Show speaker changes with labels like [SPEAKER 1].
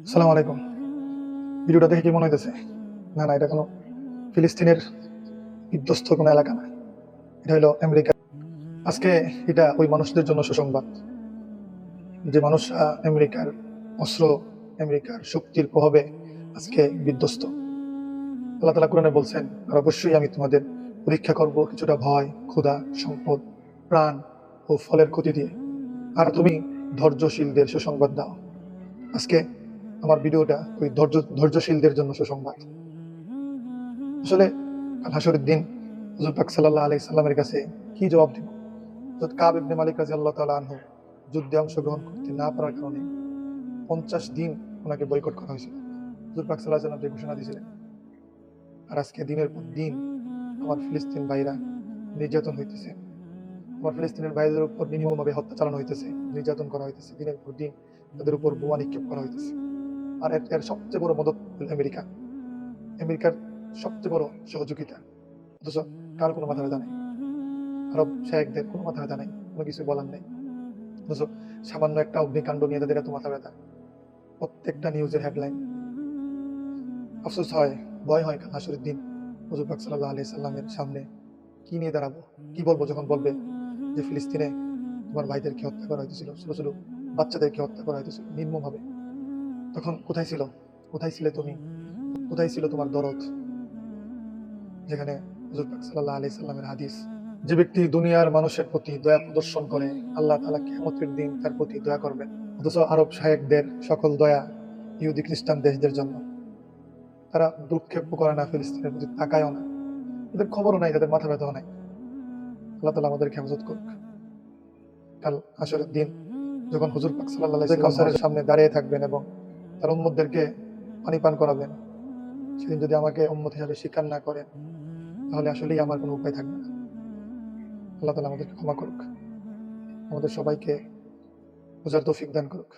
[SPEAKER 1] আসসালামু আলাইকুম। ভিডিওটা দেখে কি মনে হইতেছে? না, না, এটা কোনো ফিলিস্তিনের বিধ্বস্ত কোনো এলাকা না। এটা হইলো আমেরিকা। আজকে এটা ওই মানুষদের জন্য সুসংবাদ, যে মানুষরা আমেরিকার অস্ত্র, আমেরিকার শক্তির প্রভাবে আজকে বিধ্বস্ত। আল্লাহ তাআলা কোরআনে বলছেন, আর অবশ্যই আমি তোমাদের পরীক্ষা করব কিছুটা ভয়, ক্ষুধা, সম্পদ, প্রাণ ও ফলের ক্ষতি দিয়ে। আর তুমি ধৈর্যশীলদের সুসংবাদ দাও। আজকে আমার ভিডিওটা ওই ধৈর্যশীলদের জন্য সুসংবাদ। আসলে কাল হাসরের দিন হুজুর পাক সাল্লাল্লাহু আলাইহি সাল্লামের কাছে কি জবাব দিব? হযরত কাব ইবনে মালিক রাদিয়াল্লাহু তাআলা আনহু যুদ্ধে অংশগ্রহণ করতে না পারার কারণে 50 দিন ওনাকে বয়কট করা হয়েছিল। হুজুর পাক সাল্লাল্লাহু আলাইহি সাল্লাম যে ঘোষণা দিয়েছিলেন। আর আজকে দিনের পর দিন আমার ফিলিস্তিন ভাইরা নির্যাতন হইতেছে। আমার ফিলিস্তিনের ভাইদের উপর নির্মমভাবে হত্যা চালানো হইতেছে, নির্যাতন করা হইতেছে। দিনের পর দিন তাদের উপর বোমা নিক্ষেপ করা হইতেছে। আর এর সবচেয়ে বড় মদদ হলো আমেরিকা। আমেরিকার সবচেয়ে বড় সহযোগিতা। অথচ কারো কোনো মাথা ব্যথা নাই। আরব শায়েখদের কোনো মাথা ব্যথা নাই, কোনো কিছু বলার নেই। অথচ সামান্য একটা অগ্নিকাণ্ড নিয়ে তাদের এত মাথা ব্যথা। প্রত্যেকটা নিউজের হেডলাইন। আফসোস হয়, ভয় হয় কাল হাসরের দিন হুজুর পাক সাল্লাল্লাহু আলাইহি সাল্লামের সামনে কি নিয়ে দাঁড়াবো, কি বলবো যখন বলবে যে ফিলিস্তিনে তোমার ভাইদেরকে হত্যা করা হইতেছিল, ছোট ছোট বাচ্চাদেরকে হত্যা করা হইতেছিল নির্মমভাবে। তখন কোথায় ছিল, কোথায় ছিলে তুমি, কোথায় ছিল তোমার দরদ? যেখানে হুজুর পাক সাল্লাল্লাহু আলাইহি সাল্লামের হাদিস, যে ব্যক্তি দুনিয়ার মানুষের প্রতি দয়া প্রদর্শন করে আল্লাহ তাআলা কিয়ামতের দিন তার প্রতি দয়া করবেন। অথচ আরব শায়েখদের সকল দয়া ইহুদি খ্রিস্টান দেশদের জন্য। তারা ভ্রুক্ষেপ করে না, ফিলিস্তিনের প্রতি তাকায়ও না, তাদের খবরও নাই, তাদের মাথা ব্যথাও নাই। আল্লাহ তাআলা আমাদেরকে হেফাজত করুক। কাল হাসরের দিন যখন হুজুর পাক সাল্লাল্লাহু আলাইহি ওয়াসাল্লাম কাউসারের সামনে দাঁড়িয়ে থাকবেন এবং তার উম্মতদেরকে পানি পান করাবেন, সেদিন যদি আমাকে উম্মত হিসাবে স্বীকার না করেন, তাহলে আসলেই আমার কোনো উপায় থাকবে না। আল্লাহ তাআলা আমাদেরকে ক্ষমা করুক, আমাদের সবাইকে বোঝার তৌফিক দান করুক।